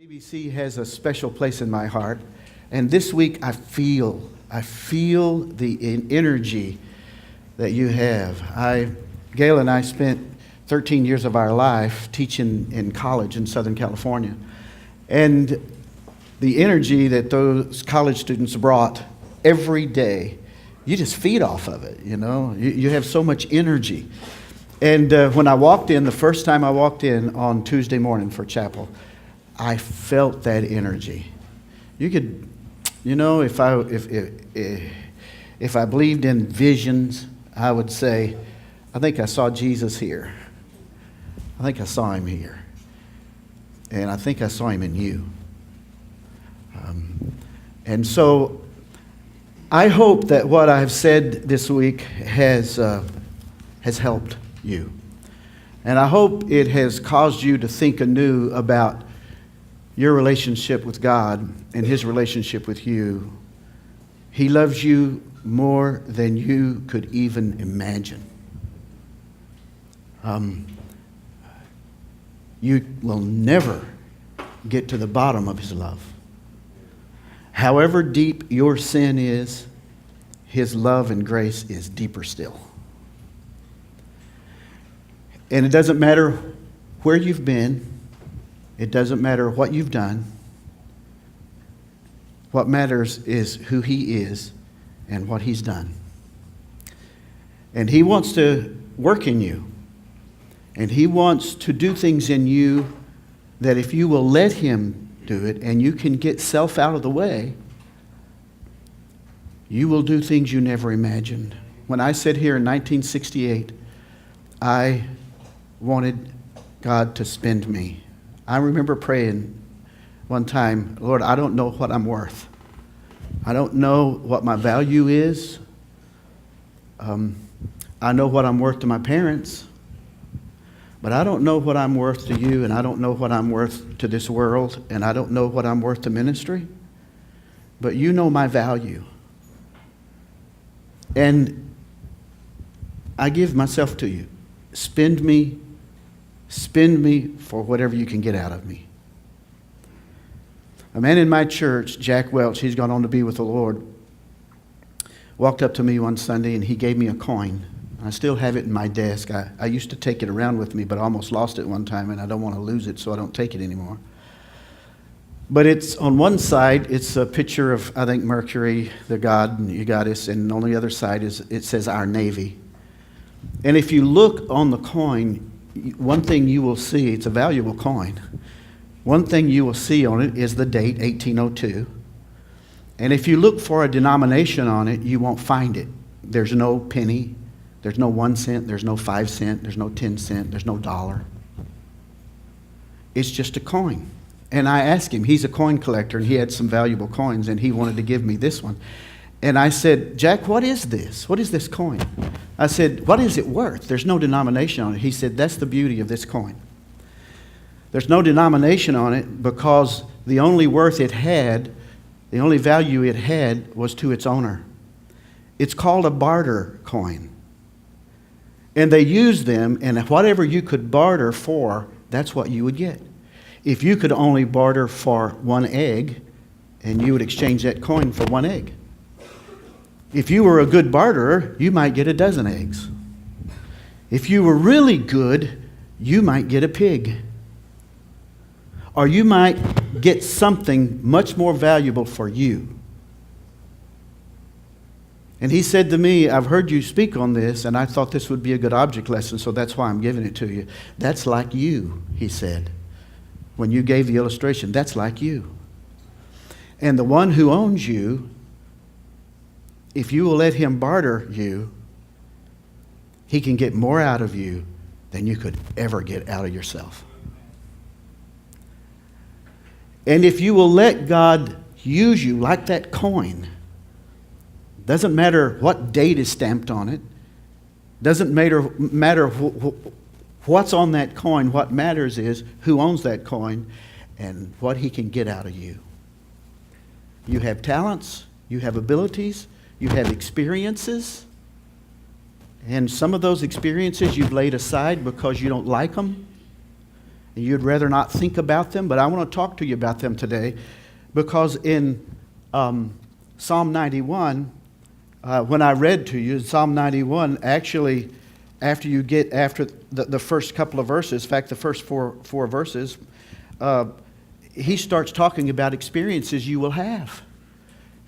BBC has a special place in my heart, and this week I feel the energy that you have. Gail and I spent 13 years of our life teaching in college in Southern California, and the energy that those college students brought every day, you just feed off of it. You have so much energy. And when I walked in, the first time I walked in on Tuesday morning for chapel, I felt that energy. You could, if I believed in visions, I would say, I think I saw Jesus here. I think I saw him here. And I think I saw him in you. And so I hope that what I've said this week has helped you. And I hope it has caused you to think anew about your relationship with God and his relationship with you. He loves you more than you could even imagine. You will never get to the bottom of his love. However deep your sin is, his love and grace is deeper still. And it doesn't matter where you've been. It doesn't matter what you've done. What matters is who he is and what he's done. And he wants to work in you. And he wants to do things in you that if you will let him do it and you can get self out of the way, you will do things you never imagined. When I sat here in 1968, I wanted God to spend me. I remember praying one time, Lord, I don't know what I'm worth. I don't know what my value is. I know what I'm worth to my parents, but I don't know what I'm worth to you, and I don't know what I'm worth to this world, and I don't know what I'm worth to ministry. But you know my value. And I give myself to you. Spend me for whatever you can get out of me. A man in my church, Jack Welch, he's gone on to be with the Lord, walked up to me one Sunday and he gave me a coin. I still have it in my desk. I used to take it around with me, but I almost lost it one time, and I don't want to lose it, so I don't take it anymore. But it's on one side, it's a picture of, I think, Mercury, the god, and Otis, and on the other side it says our Navy. And if you look on the coin, one thing you will see, it's a valuable coin. One thing you will see on it is the date, 1802. And if you look for a denomination on it, you won't find it. There's no penny. There's no 1 cent. There's no 5 cent. There's no 10 cent. There's no dollar. It's just a coin. And I asked him, he's a coin collector, and he had some valuable coins, and he wanted to give me this one. And I said, Jack, what is this? What is this coin? I said, what is it worth? There's no denomination on it. He said, that's the beauty of this coin. There's no denomination on it because the only worth it had, the only value it had was to its owner. It's called a barter coin. And they used them, and whatever you could barter for, that's what you would get. If you could only barter for 1 egg, and you would exchange that coin for 1 egg. If you were a good barterer, you might get a dozen eggs. If you were really good, you might get a pig. Or you might get something much more valuable for you. And he said to me, I've heard you speak on this, and I thought this would be a good object lesson, so that's why I'm giving it to you. That's like you, he said. When you gave the illustration, that's like you. And the one who owns you, if you will let him barter you, he can get more out of you than you could ever get out of yourself. And if you will let God use you like that coin, doesn't matter what date is stamped on it, doesn't matter what's on that coin, what matters is who owns that coin and what he can get out of you. You have talents, you have abilities, you have experiences, and some of those experiences you've laid aside because you don't like them. and you'd rather not think about them, but I want to talk to you about them today, because in Psalm 91, when I read to you, Psalm 91, actually, after the first couple of verses, in fact, the first four verses, he starts talking about experiences you will have.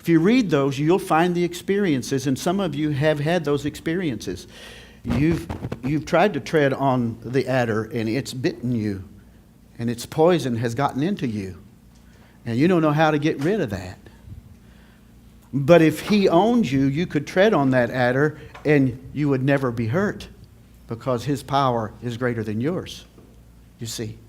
If you read those, you'll find the experiences, and some of you have had those experiences. You've tried to tread on the adder, and it's bitten you, and its poison has gotten into you, and you don't know how to get rid of that. But if he owns you, you could tread on that adder, and you would never be hurt, because his power is greater than yours, you see.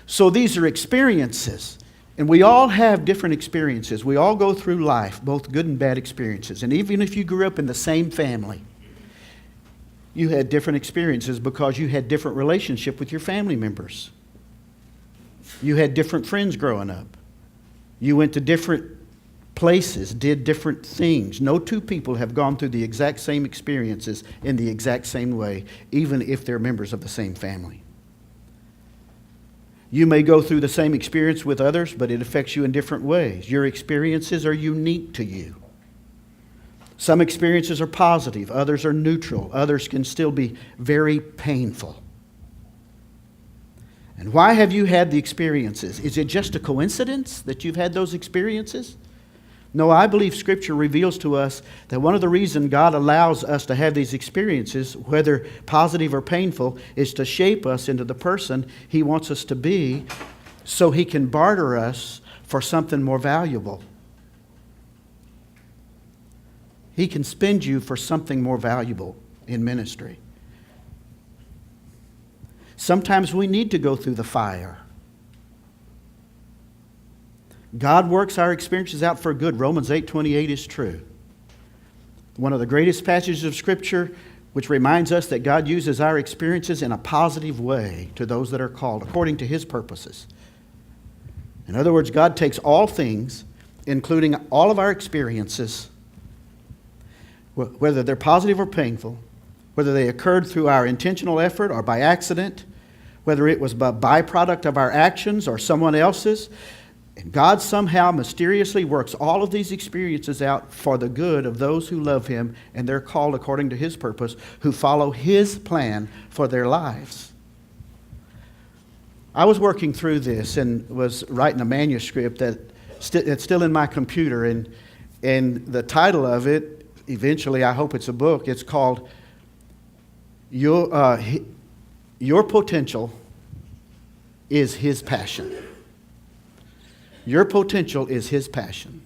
So these are experiences. And we all have different experiences. We all go through life, both good and bad experiences. And even if you grew up in the same family, you had different experiences because you had different relationship with your family members. You had different friends growing up. You went to different places, did different things. No two people have gone through the exact same experiences in the exact same way, even if they're members of the same family. You may go through the same experience with others, but it affects you in different ways. Your experiences are unique to you. Some experiences are positive, others are neutral, others can still be very painful. And why have you had the experiences? Is it just a coincidence that you've had those experiences? No, I believe Scripture reveals to us that one of the reasons God allows us to have these experiences, whether positive or painful, is to shape us into the person He wants us to be, so He can barter us for something more valuable. He can spend you for something more valuable in ministry. Sometimes we need to go through the fire. God works our experiences out for good. Romans 8:28 is true. One of the greatest passages of Scripture, which reminds us that God uses our experiences in a positive way to those that are called according to His purposes. In other words, God takes all things, including all of our experiences, whether they're positive or painful, whether they occurred through our intentional effort or by accident, whether it was a byproduct of our actions or someone else's. And God somehow mysteriously works all of these experiences out for the good of those who love Him and they're called according to His purpose, who follow His plan for their lives. I was working through this and was writing a manuscript that's still in my computer, and the title of it, eventually I hope it's a book, it's called Your Potential is His Passion. Your potential is His passion.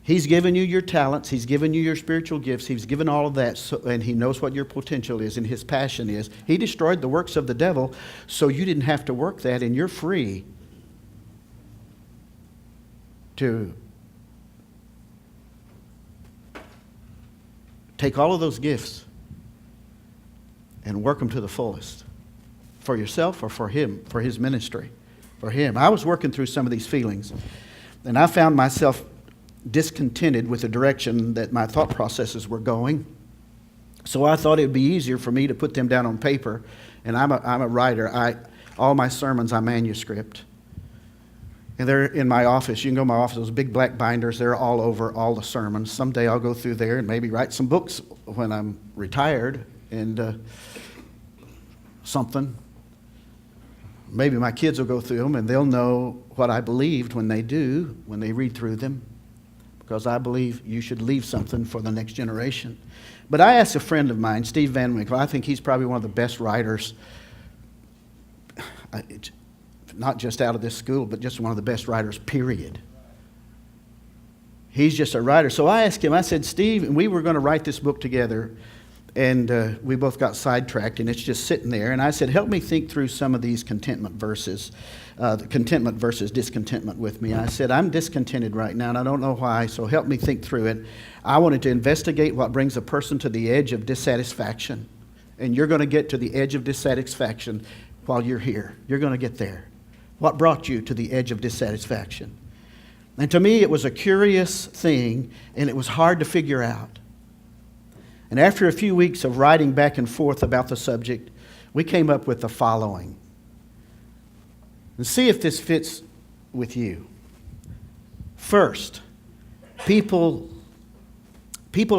He's given you your talents. He's given you your spiritual gifts. He's given all of that, and He knows what your potential is and His passion is. He destroyed the works of the devil, so you didn't have to work that, and you're free to take all of those gifts and work them to the fullest for yourself or for Him, for His ministry. For Him. I was working through some of these feelings, and I found myself discontented with the direction that my thought processes were going. So I thought it would be easier for me to put them down on paper. And I'm a writer. All my sermons I manuscript, and they're in my office. You can go to my office. Those big black binders. They're all over all the sermons. Someday I'll go through there and maybe write some books when I'm retired and something. Maybe my kids will go through them and they'll know what I believed when they read through them, because I believe you should leave something for the next generation. But I asked a friend of mine, Steve Van Winkle. I think he's probably one of the best writers, not just out of this school, but just one of the best writers, period. He's just a writer. So I asked him, I said, Steve, and we were going to write this book together, and we both got sidetracked, and it's just sitting there. And I said, help me think through some of these contentment verses, the contentment versus discontentment with me. And I said, I'm discontented right now, and I don't know why, so help me think through it. I wanted to investigate what brings a person to the edge of dissatisfaction. And you're going to get to the edge of dissatisfaction while you're here. You're going to get there. What brought you to the edge of dissatisfaction? And to me, it was a curious thing, and it was hard to figure out. And after a few weeks of writing back and forth about the subject, We came up with the following. And see if this fits with you. First, people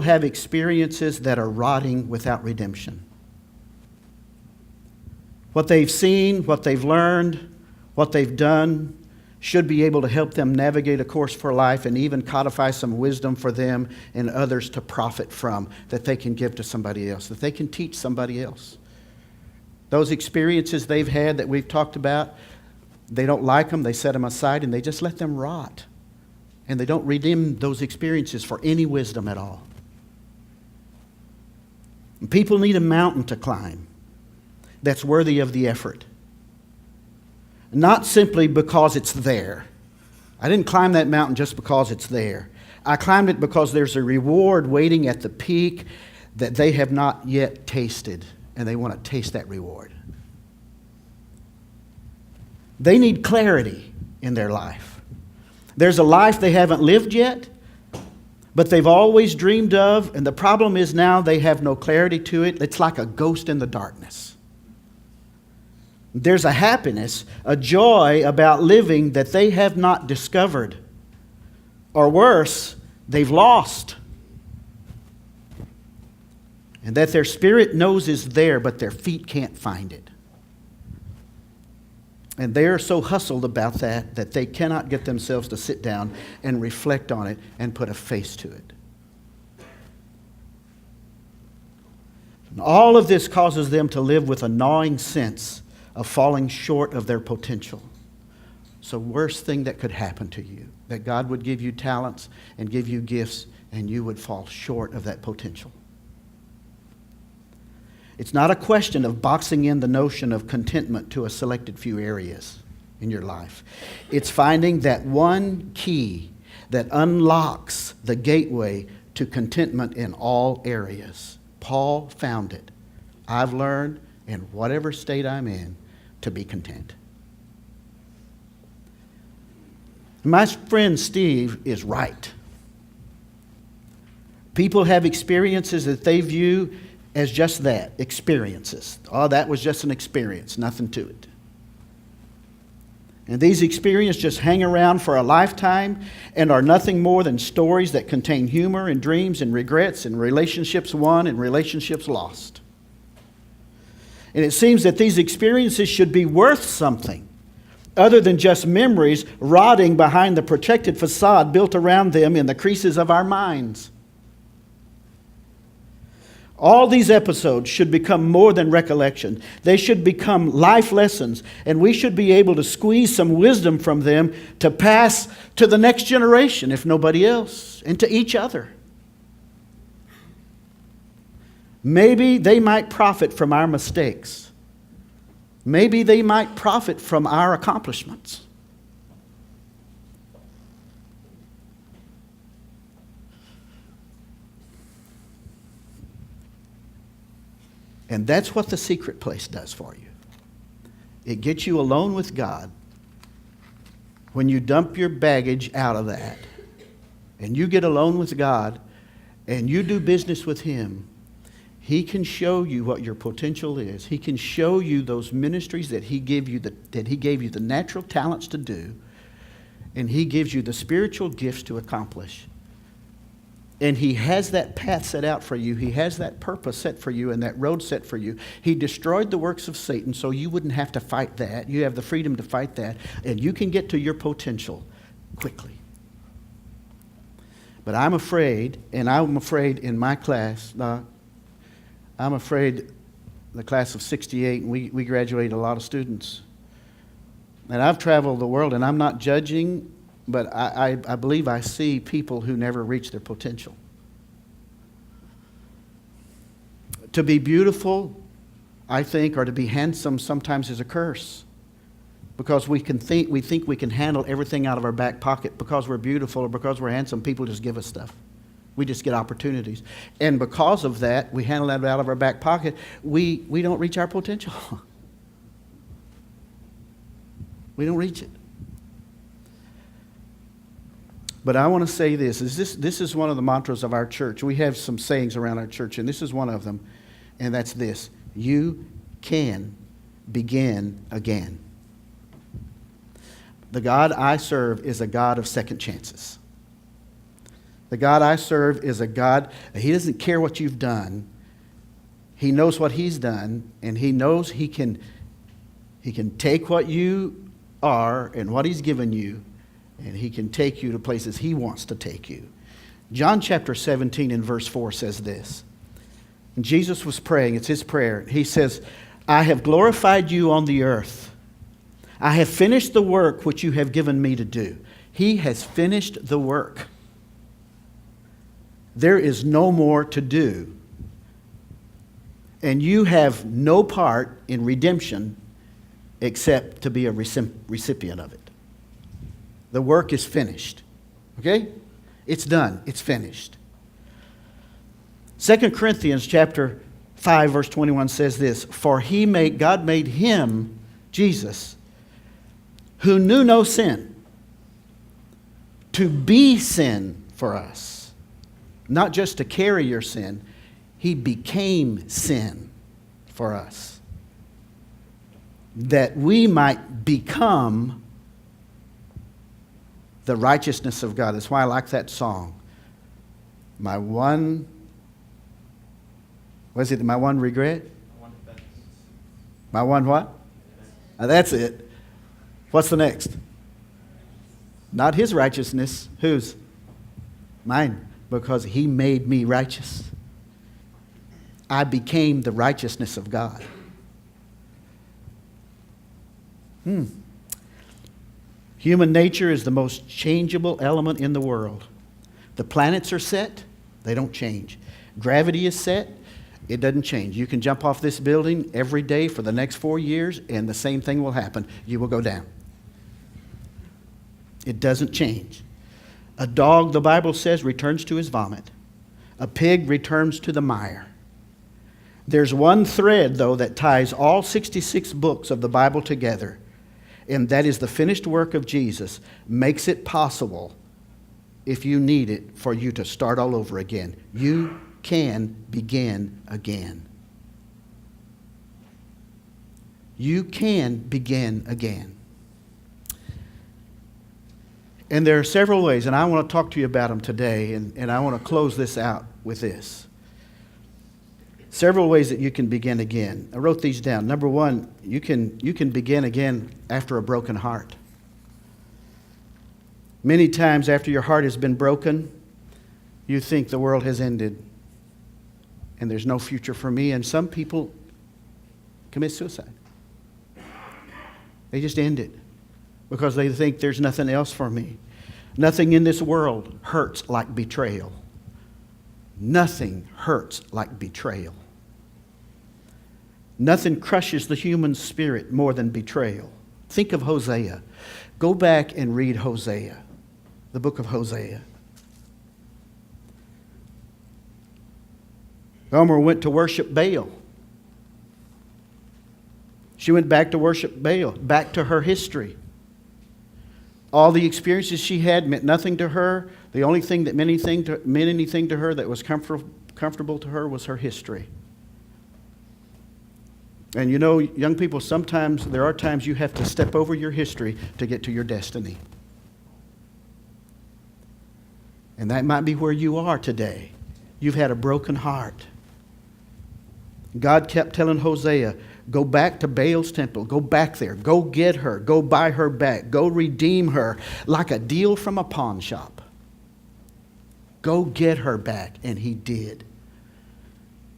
have experiences that are rotting without redemption. What they've seen, what they've learned, what they've done should be able to help them navigate a course for life and even codify some wisdom for them and others to profit from, that they can give to somebody else, that they can teach somebody else. Those experiences they've had that we've talked about, they don't like them, they set them aside, and they just let them rot. And they don't redeem those experiences for any wisdom at all. And people need a mountain to climb that's worthy of the effort. Not simply because it's there. I didn't climb that mountain just because it's there. I climbed it because there's a reward waiting at the peak that they have not yet tasted, and they want to taste that reward. They need clarity in their life. There's a life they haven't lived yet, but they've always dreamed of, and the problem is now they have no clarity to it. It's like a ghost in the darkness. There's a happiness, a joy about living that they have not discovered. Or worse, they've lost. And that their spirit knows is there, but their feet can't find it. And they are so hustled about that they cannot get themselves to sit down and reflect on it and put a face to it. And all of this causes them to live with a gnawing sense of falling short of their potential. It's the worst thing that could happen to you, that God would give you talents and give you gifts and you would fall short of that potential. It's not a question of boxing in the notion of contentment to a selected few areas in your life. It's finding that one key that unlocks the gateway to contentment in all areas. Paul found it. I've learned in whatever state I'm in to be content. My friend Steve is right. People have experiences that they view as just that, experiences. Oh, that was just an experience, nothing to it. And these experiences just hang around for a lifetime and are nothing more than stories that contain humor and dreams and regrets and relationships won and relationships lost. And it seems that these experiences should be worth something other than just memories rotting behind the protected facade built around them in the creases of our minds. All these episodes should become more than recollection. They should become life lessons, and we should be able to squeeze some wisdom from them to pass to the next generation, if nobody else, and to each other. Maybe they might profit from our mistakes. Maybe they might profit from our accomplishments. And that's what the secret place does for you. It gets you alone with God. When you dump your baggage out of that, and you get alone with God, and you do business with Him, He can show you what your potential is. He can show you those ministries that He gave you, that He gave you the natural talents to do, and He gives you the spiritual gifts to accomplish. And He has that path set out for you. He has that purpose set for you and that road set for you. He destroyed the works of Satan so you wouldn't have to fight that. You have the freedom to fight that. And you can get to your potential quickly. But I'm afraid, and I'm afraid in my class, I'm afraid the class of 68, and we graduate a lot of students. And I've traveled the world, and I'm not judging, but I believe I see people who never reach their potential. To be beautiful, I think, or to be handsome sometimes is a curse. Because we think we can handle everything out of our back pocket. Because we're beautiful or because we're handsome, people just give us stuff. We just get opportunities. And because of that, we handle that out of our back pocket, we don't reach our potential. We don't reach it. But I want to say this is one of the mantras of our church. We have some sayings around our church, and this is one of them, and that's this: you can begin again. The God I serve is a God of second chances. The God I serve is a God, He doesn't care what you've done. He knows what He's done, and He knows He can take what you are and what He's given you, and He can take you to places He wants to take you. John chapter 17 and verse 4 says this. And Jesus was praying, it's His prayer. He says, I have glorified you on the earth. I have finished the work which you have given me to do. He has finished the work. There is no more to do. And you have no part in redemption except to be a recipient of it. The work is finished. Okay? It's done. It's finished. 2 Corinthians chapter 5 verse 21 says this, for God made Him, Jesus, who knew no sin, to be sin for us. Not just to carry your sin, He became sin for us, that we might become the righteousness of God. That's why I like that song. My one regret? My one what? That's it. What's the next? Not His righteousness. Whose? Mine. Because He made me righteous. I became the righteousness of God. Human nature is the most changeable element in the world. The planets are set, they don't change. Gravity is set, it doesn't change. You can jump off this building every day for the next 4 years, and the same thing will happen. You will go down. It doesn't change. A dog, the Bible says, returns to his vomit. A pig returns to the mire. There's one thread, though, that ties all 66 books of the Bible together, and that is the finished work of Jesus. Makes it possible, if you need it, for you to start all over again. You can begin again. You can begin again. And there are several ways, and I want to talk to you about them today, and I want to close this out with this. Several ways that you can begin again. I wrote these down. Number one, you can begin again after a broken heart. Many times after your heart has been broken, you think the world has ended and there's no future for me, and some people commit suicide. They just end it because they think there's nothing else for me. Nothing in this world hurts like betrayal. Nothing hurts like betrayal. Nothing crushes the human spirit more than betrayal. Think of Hosea. Go back and read Hosea, the book of Hosea. Gomer went to worship Baal. She went back to worship Baal, back to her history. All the experiences she had meant nothing to her. The only thing that meant anything to her that was comfortable to her was her history. And you know, young people, sometimes there are times you have to step over your history to get to your destiny. And that might be where you are today. You've had a broken heart. God kept telling Hosea, go back to Baal's temple. Go back there. Go get her. Go buy her back. Go redeem her like a deal from a pawn shop. Go get her back. And he did.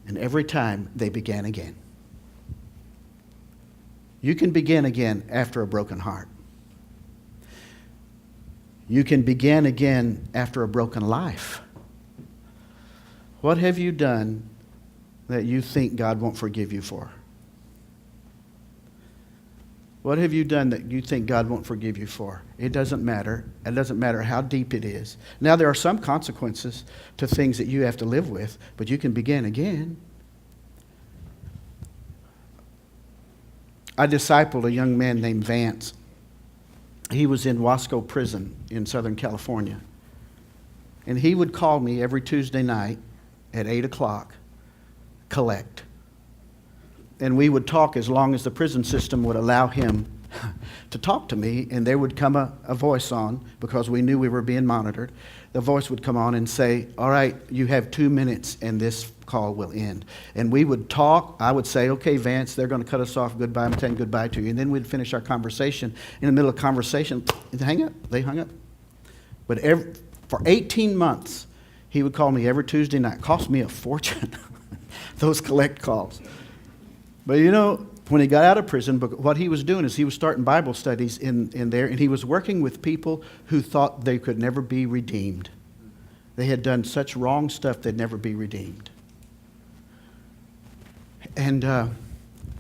And every time they began again. You can begin again after a broken heart. You can begin again after a broken life. What have you done that you think God won't forgive you for? What have you done that you think God won't forgive you for? It doesn't matter. It doesn't matter how deep it is. Now, there are some consequences to things that you have to live with, but you can begin again. I discipled a young man named Vance. He was in Wasco Prison in Southern California. And he would call me every Tuesday night at 8 o'clock, collect. And we would talk as long as the prison system would allow him to talk to me, and there would come a voice on, because we knew we were being monitored. The voice would come on and say, all right, you have 2 minutes and this call will end. And we would talk. I would say, okay, Vance, they're going to cut us off. Goodbye. I'm saying goodbye to you. And then we'd finish our conversation. In the middle of conversation, hang up. They hung up. But for 18 months, he would call me every Tuesday night. Cost me a fortune, those collect calls. But you know, when he got out of prison, what he was doing is he was starting Bible studies in there, and he was working with people who thought they could never be redeemed. They had done such wrong stuff they'd never be redeemed. And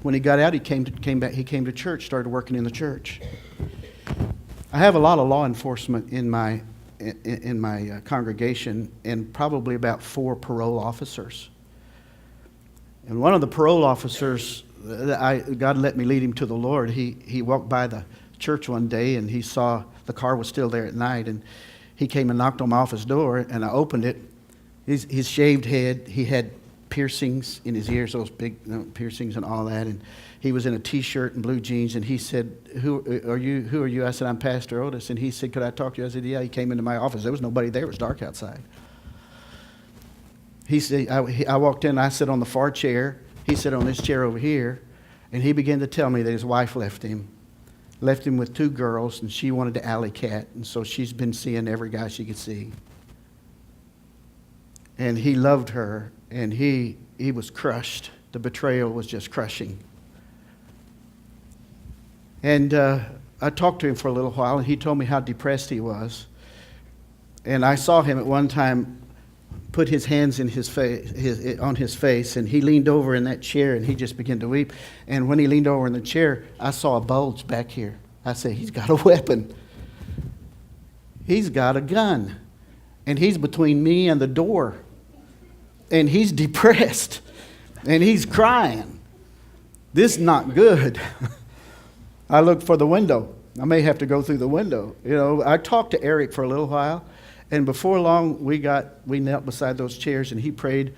when he got out, he came back. He came to church, started working in the church. I have a lot of law enforcement in my congregation, and probably about 4 parole officers. And one of the parole officers, God let me lead him to the Lord. He walked by the church one day, and he saw the car was still there at night, and he came and knocked on my office door, and I opened it. His shaved head, he had piercings in his ears, those big piercings and all that, and he was in a T-shirt and blue jeans, and he said, Who are you? I said, I'm Pastor Otis. And he said, could I talk to you? I said, yeah. He came into my office. There was nobody there. It was dark outside. He said, I walked in, I sat on the far chair. He sat on this chair over here, and he began to tell me that his wife left him with 2 girls, and she wanted to alley cat, and so she's been seeing every guy she could see. And he loved her, and he was crushed. The betrayal was just crushing. And I talked to him for a little while, and he told me how depressed he was. And I saw him at one time put his hands in on his face, and he leaned over in that chair, and he just began to weep. And when he leaned over in the chair, I saw a bulge back here. I said, he's got a weapon. He's got a gun. And he's between me and the door. And he's depressed. And he's crying. This is not good. I looked for the window. I may have to go through the window. You know, I talked to Eric for a little while. And before long, we knelt beside those chairs, and he prayed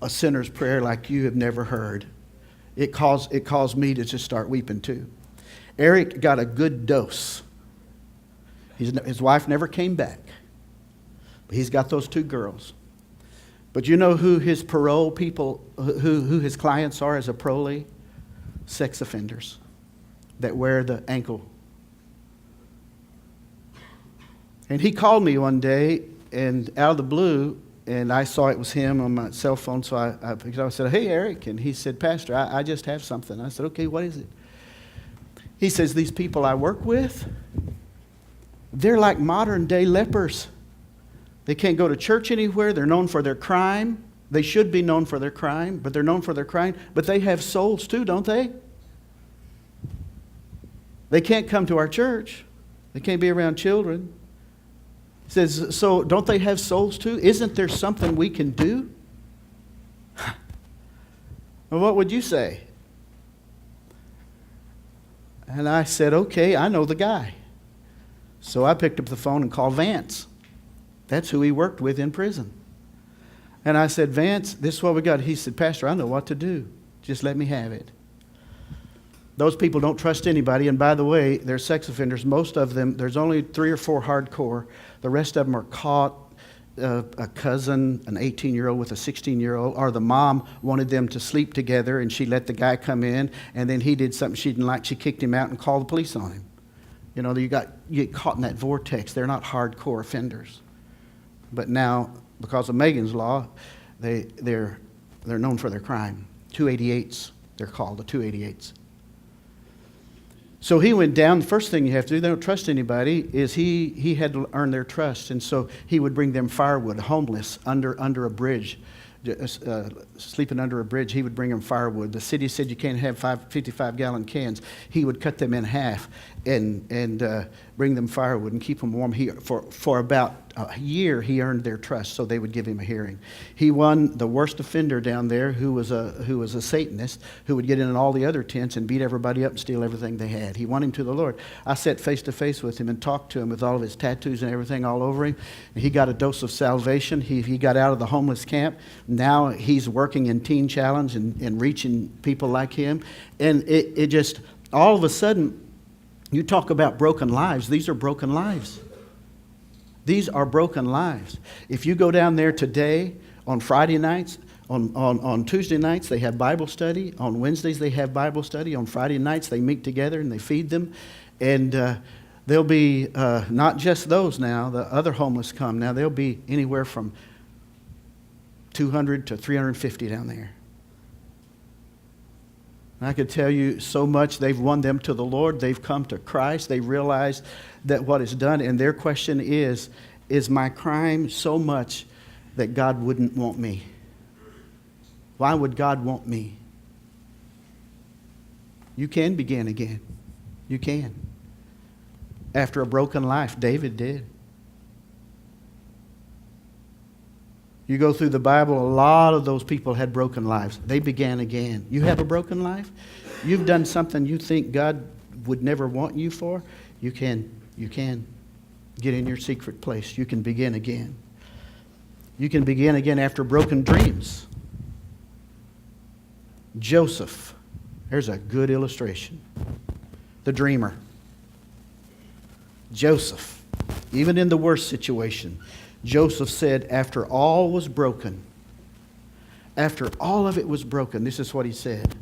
a sinner's prayer like you have never heard. It caused me to just start weeping too. Eric got a good dose. His wife never came back. But he's got those 2 girls. But you know who his parole people, who his clients are as a parolee? Sex offenders that wear the ankle. And he called me one day, and out of the blue, and I saw it was him on my cell phone, so I picked it up. I said, hey, Eric. And he said, Pastor, I just have something. I said, okay, what is it? He says, these people I work with, they're like modern-day lepers. They can't go to church anywhere. They're known for their crime. They should be known for their crime, but they're known for their crime. But they have souls too, don't they? They can't come to our church. They can't be around children. He says, so don't they have souls too? Isn't there something we can do? Well, what would you say? And I said, okay, I know the guy. So I picked up the phone and called Vance. That's who he worked with in prison. And I said, Vance, this is what we got. He said, Pastor, I know what to do. Just let me have it. Those people don't trust anybody. And by the way, they're sex offenders. Most of them, there's only 3 or 4 hardcore. The rest of them are caught. A cousin, an 18-year-old with a 16-year-old, or the mom wanted them to sleep together, and she let the guy come in, and then he did something she didn't like. She kicked him out and called the police on him. You know, you get caught in that vortex. They're not hardcore offenders. But now, because of Megan's law, they're known for their crime. 288s, they're called, the 288s. So he went down. The first thing you have to do, they don't trust anybody, is he had to earn their trust. And so he would bring them firewood, homeless, under a bridge, sleeping under a bridge. He would bring them firewood. The city said you can't have 55-gallon cans. He would cut them in half and bring them firewood and keep them warm. For about a year he earned their trust so they would give him a hearing. He won the worst offender down there who was a Satanist who would get in all the other tents and beat everybody up and steal everything they had. He won him to the Lord. I sat face to face with him and talked to him with all of his tattoos and everything all over him. And he got a dose of salvation. He got out of the homeless camp. Now he's working in Teen Challenge and reaching people like him. And it just, all of a sudden, you talk about broken lives. These are broken lives. These are broken lives. If you go down there today on Friday nights, on Tuesday nights they have Bible study. On Wednesdays they have Bible study. On Friday nights they meet together and they feed them. And there'll be not just those now. The other homeless come. Now there'll be anywhere from 200 to 350 down there. I could tell you so much. They've won them to the Lord. They've come to Christ. They realize that what is done. And their question is my crime so much that God wouldn't want me? Why would God want me? You can begin again. You can. After a broken life, David did. You go through the Bible, a lot of those people had broken lives. They began again. You have a broken life? You've done something you think God would never want you for? You can get in your secret place. You can begin again. You can begin again after broken dreams. Joseph, there's a good illustration. The dreamer. Joseph, even in the worst situation, Joseph said, after all was broken, after all of it was broken, this is what he said.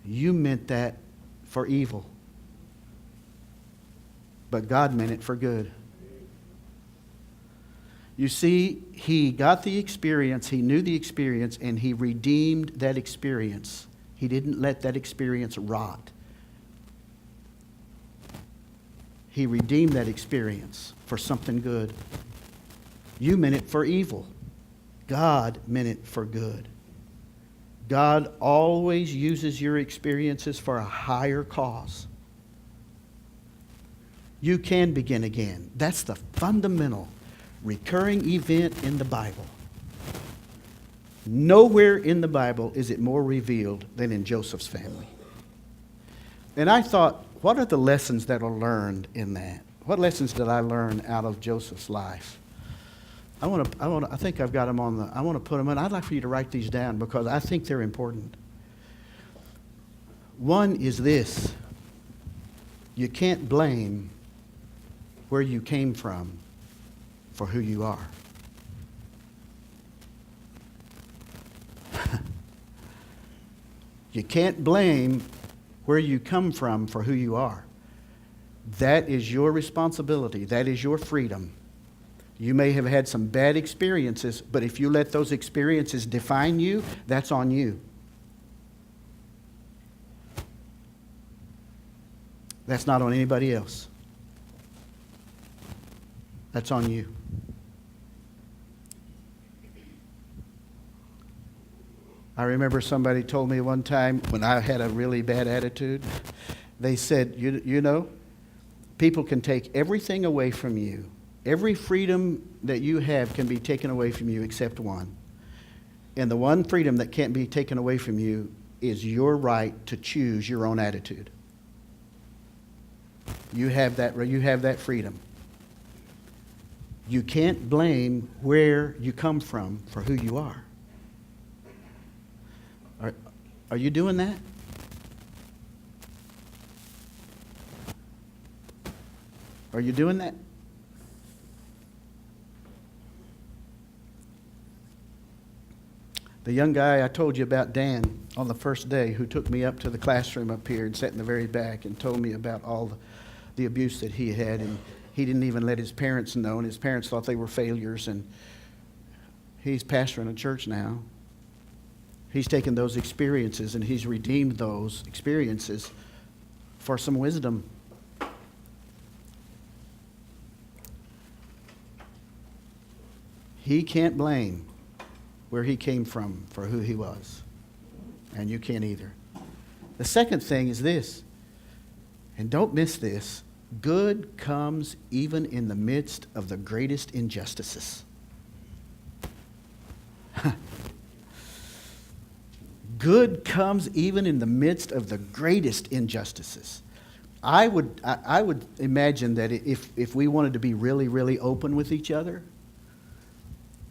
You meant that for evil, but God meant it for good. You see, he got the experience, he knew the experience, and he redeemed that experience. He didn't let that experience rot. He redeemed that experience for something good. You meant it for evil. God meant it for good. God always uses your experiences for a higher cause. You can begin again. That's the fundamental recurring event in the Bible. Nowhere in the Bible is it more revealed than in Joseph's family. And I thought, what are the lessons that are learned in that? What lessons did I learn out of Joseph's life? I think I've got them I want to put them in. I'd like for you to write these down because I think they're important. One is this: you can't blame where you came from for who you are. You can't blame where you come from for who you are. That is your responsibility. That is your freedom. You may have had some bad experiences, but if you let those experiences define you, that's on you. That's not on anybody else. That's on you. I remember somebody told me one time when I had a really bad attitude, they said, you know, people can take everything away from you. Every freedom that you have can be taken away from you except one. And the one freedom that can't be taken away from you is your right to choose your own attitude. You have that freedom. You can't blame where you come from for who you are. Are you doing that? Are you doing that? The young guy I told you about, Dan, on the first day, who took me up to the classroom up here and sat in the very back and told me about all the abuse that he had, and he didn't even let his parents know, and his parents thought they were failures, and he's pastoring a church now. He's taken those experiences and he's redeemed those experiences for some wisdom. He can't blame where he came from for who he was. And you can't either. The second thing is this, and don't miss this, Good comes even in the midst of the greatest injustices. Good comes even in the midst of the greatest injustices. I would imagine that if we wanted to be really, really open with each other,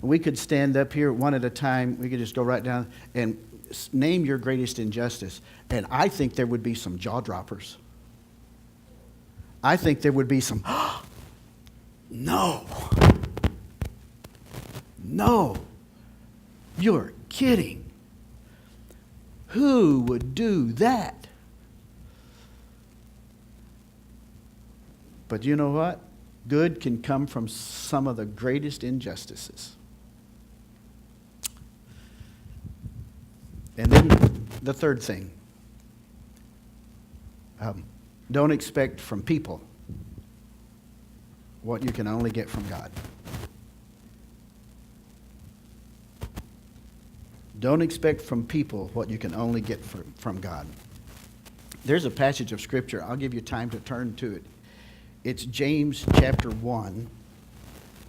we could stand up here one at a time. We could just go right down and name your greatest injustice. And I think there would be some jaw droppers. I think there would be some, no, you're kidding. Who would do that? But you know what? Good can come from some of the greatest injustices. And then the third thing, don't expect from people what you can only get from God. Don't expect from people what you can only get from God. There's a passage of Scripture. I'll give you time to turn to it. It's James chapter 1,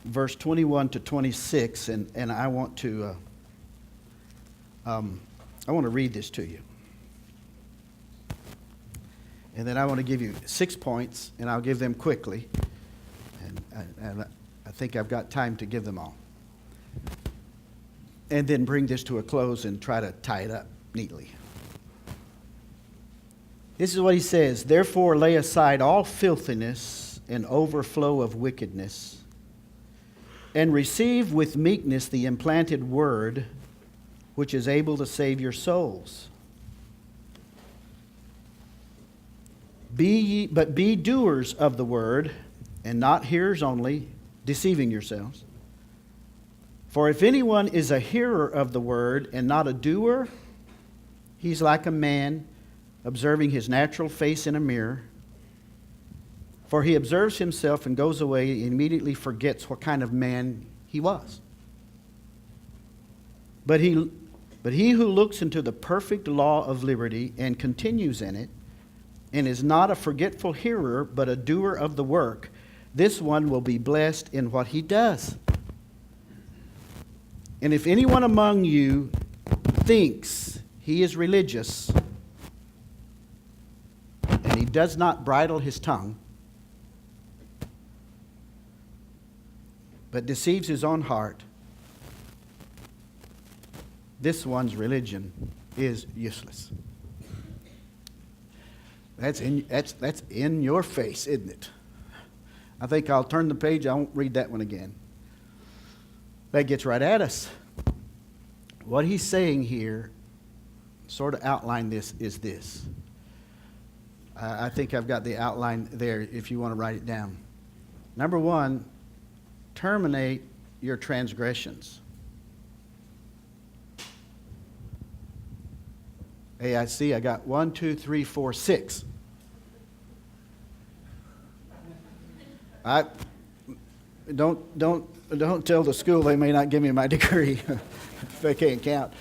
verse 21 to 26, and I want to read this to you. And then I want to give you 6 points, and I'll give them quickly. And I think I've got time to give them all. And then bring this to a close and try to tie it up neatly. This is what he says. Therefore lay aside all filthiness and overflow of wickedness, and receive with meekness the implanted word, which is able to save your souls. But be doers of the word, and not hearers only, deceiving yourselves. For if anyone is a hearer of the word and not a doer, he's like a man observing his natural face in a mirror. For he observes himself and goes away and immediately forgets what kind of man he was. But he who looks into the perfect law of liberty and continues in it, and is not a forgetful hearer, but a doer of the work, this one will be blessed in what he does. And if anyone among you thinks he is religious, and he does not bridle his tongue, but deceives his own heart, this one's religion is useless. That's in your face, isn't it? I think I'll turn the page. I won't read that one again. That gets right at us. What he's saying here, sort of outline this, is this. I think I've got the outline there if you want to write it down. Number one, terminate your transgressions. Hey, I see I got 1, 2, 3, 4, 6. Don't tell the school they may not give me my degree if they can't count.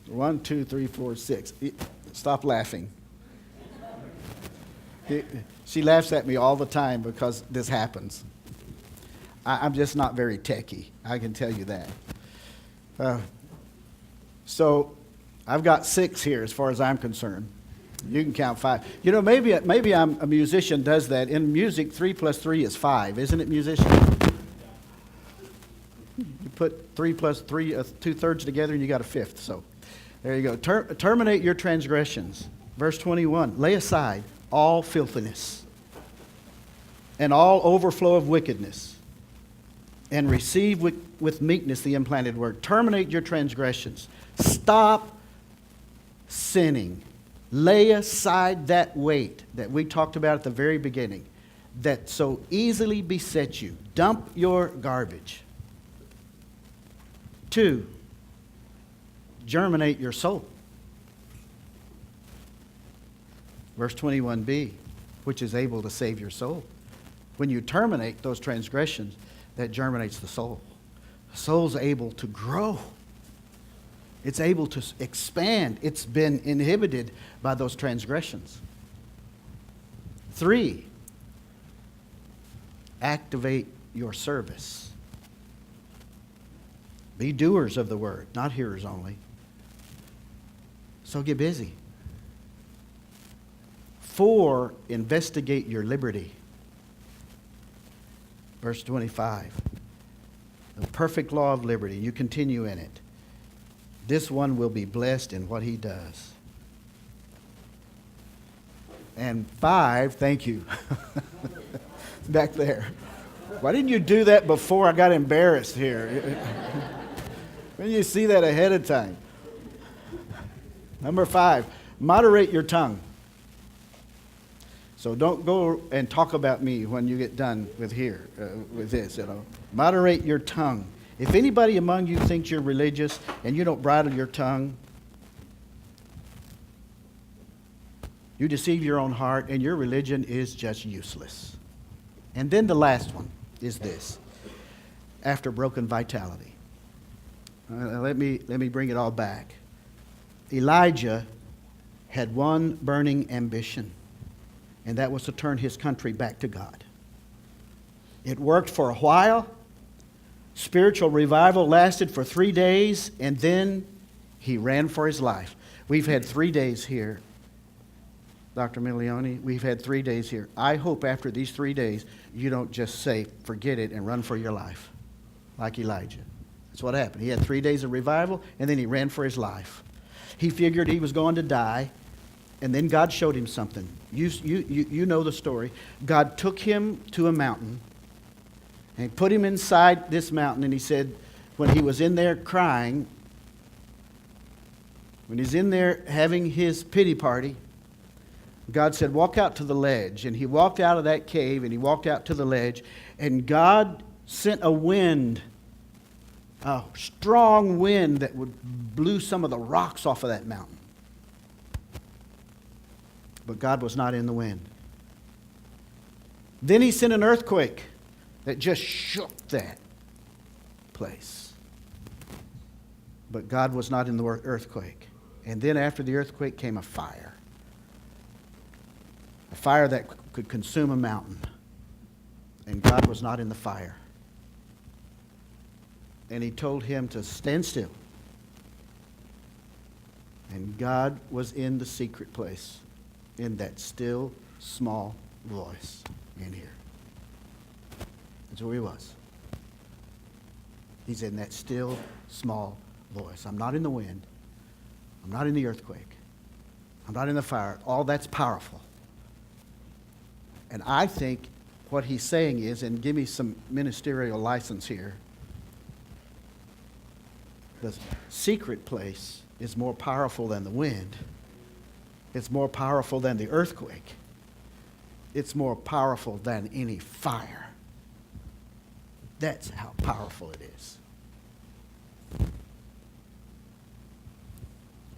1, 2, 3, 4, 6. Stop laughing. She laughs at me all the time because this happens. I'm just not very techy. I can tell you that. So I've got 6 here as far as I'm concerned. You can count 5. You know, maybe a musician does that. In music, 3 plus 3 is 5. Isn't it, musician? You put 3 plus 3, 2/3 together, and you got a fifth. So there you go. Terminate your transgressions. Verse 21, lay aside all filthiness and all overflow of wickedness, and receive with meekness the implanted word. Terminate your transgressions. Stop sinning. Lay aside that weight that we talked about at the very beginning that so easily besets you. Dump your garbage. 2, germinate your soul. Verse 21b, which is able to save your soul. When you terminate those transgressions, that germinates the soul. The soul's able to grow. It's able to expand. It's been inhibited by those transgressions. 3, activate your service. Be doers of the word, not hearers only. So get busy. 4, investigate your liberty. Verse 25. The perfect law of liberty. You continue in it. This one will be blessed in what he does. And 5, thank you. Back there. Why didn't you do that before I got embarrassed here? When you see that ahead of time. Number 5, moderate your tongue. So don't go and talk about me when you get done with with this, Moderate your tongue. If anybody among you thinks you're religious and you don't bridle your tongue, you deceive your own heart and your religion is just useless. And then the last one is this. After broken vitality. Let me bring it all back. Elijah had one burning ambition, and that was to turn his country back to God. It worked for a while. Spiritual revival lasted for 3 days, and then he ran for his life. We've had 3 days here, Dr. Milioni. We've had 3 days here. I hope after these 3 days, you don't just say, forget it, and run for your life, like Elijah. That's what happened. He had 3 days of revival, and then he ran for his life. He figured he was going to die, and then God showed him something. You know the story. God took him to a mountain, and he put him inside this mountain, and he said, when he was in there crying, when he's in there having his pity party, God said, walk out to the ledge. And he walked out of that cave, and he walked out to the ledge, and God sent a wind, a strong wind that blew some of the rocks off of that mountain. But God was not in the wind. Then he sent an earthquake that just shook that place. But God was not in the earthquake. And then after the earthquake came a fire. A fire that could consume a mountain. And God was not in the fire. And he told him to stand still. And God was in the secret place, in that still, small voice in here. That's where he was. He's in that still, small voice. I'm not in the wind. I'm not in the earthquake. I'm not in the fire. All that's powerful. And I think what he's saying is, and give me some ministerial license here, the secret place is more powerful than the wind. It's more powerful than the earthquake. It's more powerful than any fire. That's how powerful it is.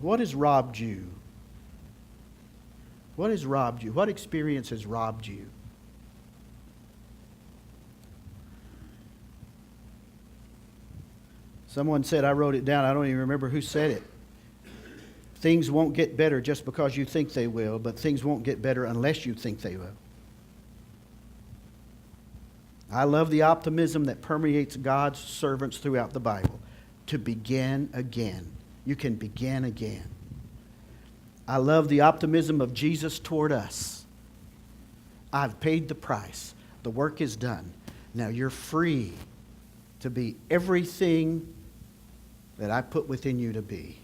What has robbed you? What has robbed you? What experience has robbed you? Someone said, I wrote it down, I don't even remember who said it. Things won't get better just because you think they will, but things won't get better unless you think they will. I love the optimism that permeates God's servants throughout the Bible. To begin again. You can begin again. I love the optimism of Jesus toward us. I've paid the price. The work is done. Now you're free to be everything that I put within you to be.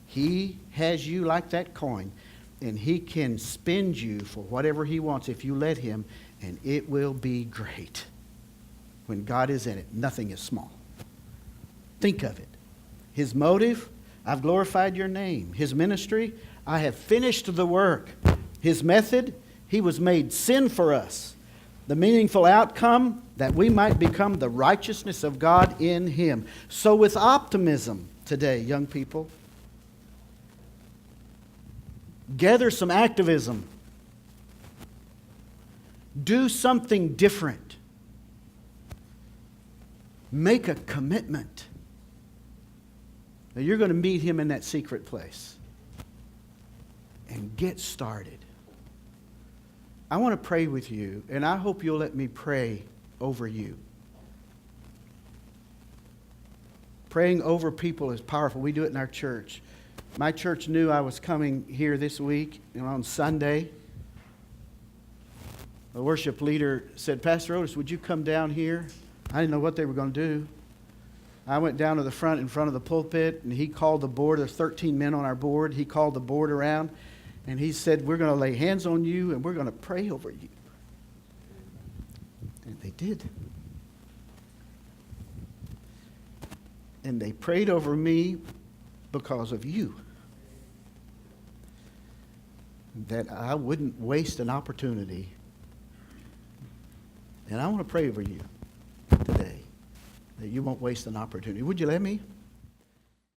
He has you like that coin, and he can spend you for whatever he wants if you let him, and it will be great. When God is in it, nothing is small. Think of it. His motive, I've glorified your name. His ministry, I have finished the work. His method, he was made sin for us. The meaningful outcome, that we might become the righteousness of God in him. So with optimism today, young people, gather some activism. Do something different. Make a commitment. Now you're going to meet him in that secret place. And get started. I want to pray with you, and I hope you'll let me pray over you. Praying over people is powerful. We do it in our church. My church knew I was coming here this week, and on Sunday, the worship leader said, Pastor Otis, would you come down here? I didn't know what they were going to do. I went down to the front in front of the pulpit, and he called the board. There's 13 men on our board. He called the board around, and he said, we're going to lay hands on you, and we're going to pray over you. And they did. And they prayed over me because of you. That I wouldn't waste an opportunity. And I want to pray over you today, that you won't waste an opportunity. Would you let me?